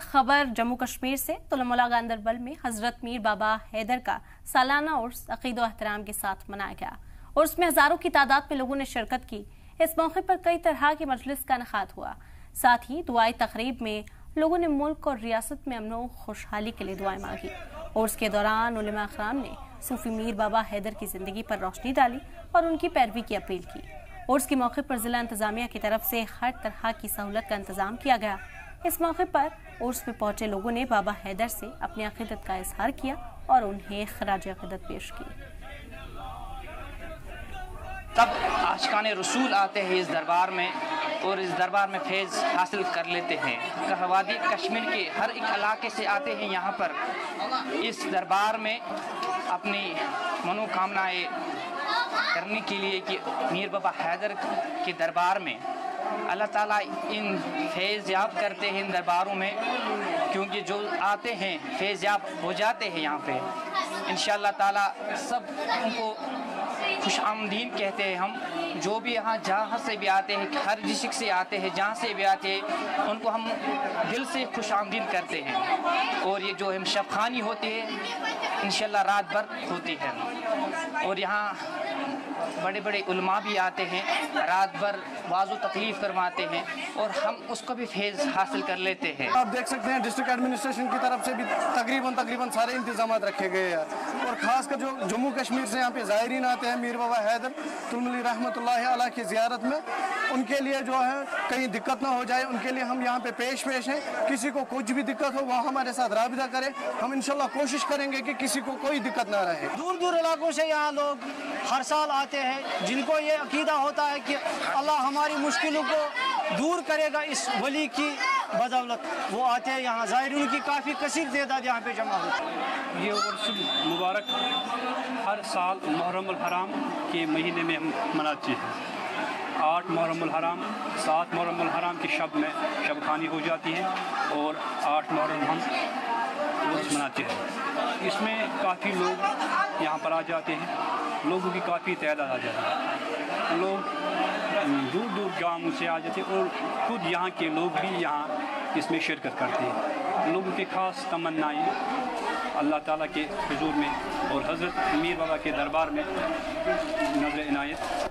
खबर जम्मू कश्मीर से तुलमुला गांदरबल में हजरत मीर बाबा हैदर का सालाना उर्स अकीदो एहतराम के साथ मनाया गया। उर्स में हजारों की तादाद में लोगों ने शिरकत की। इस मौके पर कई तरह की मजलिस का इनेकाद हुआ। साथ ही दुआई तकरीब में लोगों ने मुल्क और रियासत में अमन और खुशहाली के लिए दुआएं मांगी। उर्स के दौरान उलमा इकराम ने सूफी मीर बाबा हैदर की जिंदगी पर रोशनी डाली और उनकी पैरवी की अपील की। उर्स के मौके पर जिला इंतजामिया की तरफ से हर तरह की सहूलत का इंतजाम किया गया। इस मौके पर उर्स में पहुंचे लोगों ने बाबा हैदर से अपनी अकीदत का इजहार किया और उन्हें खराज अकीदत पेश की। तब आशिकान रसूल आते हैं इस दरबार में और इस दरबार में फैज़ हासिल कर लेते हैं। वादी कश्मीर के हर एक इलाके से आते हैं यहाँ पर इस दरबार में अपनी मनोकामनाएं करने के लिए कि मीर बाबा हैदर के दरबार में अल्लाह ताला इन फैज़ याब करते हैं इन दरबारों में, क्योंकि जो आते हैं फैज़ याब हो जाते हैं यहाँ पे। इंशाअल्लाह ताला सब उनको खुश आमदीन कहते हैं हम। जो भी यहाँ जहाँ से भी आते हैं, हर डिस्ट्रिक्ट से आते हैं, जहाँ से भी आते हैं, उनको हम दिल से खुश आमदीन करते हैं। और ये जो हम शबखानी होती है इंशाअल्लाह रात भर होती है। और यहाँ बड़े बड़े उलमा भी आते हैं, रात भर वाज़ो तकलीफ करवाते हैं और हम उसको भी फैज़ हासिल कर लेते हैं। आप देख सकते हैं डिस्ट्रिक्ट एडमिनिस्ट्रेशन की तरफ से भी तकरीबन सारे इंतजाम रखे गए हैं। और ख़ासकर जो जम्मू कश्मीर से यहाँ पे ज़ायरीन आते हैं मीर बाबा हैदर तुलमुली रहमतुल्लाहि अलैह की ज़ियारत में, उनके लिए जो है कहीं दिक्कत ना हो जाए, उनके लिए हम यहाँ पे पेश हैं। किसी को कुछ भी दिक्कत हो वह हमारे साथ राबिता करें। हम इंशाल्लाह कोशिश करेंगे कि किसी को कोई दिक्कत ना रहे। दूर दूर इलाकों से यहाँ लोग हर साल आते हैं, जिनको ये अकीदा होता है कि अल्लाह हमारी मुश्किलों को दूर करेगा इस वली की बदौलत, वो आते हैं यहाँ। ज़ायरीन की काफ़ी कसीर तादाद यहाँ पे जमा होती है। ये उर्स मुबारक हर साल मुहर्रम हराम के महीने में हम मनाते हैं। 8 मुहर्रम हराम 7 मुहर्रम हराम की शब में शब खानी हो जाती है और 8 मुहर्रम हम उर्स मनाते हैं। इसमें काफ़ी लोग यहाँ पर आ जाते हैं, लोगों की काफ़ी तादाद आ जाती है। लोग दूर दूर गाँव से आ जाते हैं और खुद यहाँ के लोग भी यहाँ इसमें शिरकत करते हैं। लोगों के ख़ास तमन्नाएँ अल्लाह ताला के हुजूर में और हज़रत मीर बाबा के दरबार में नज़र इनायत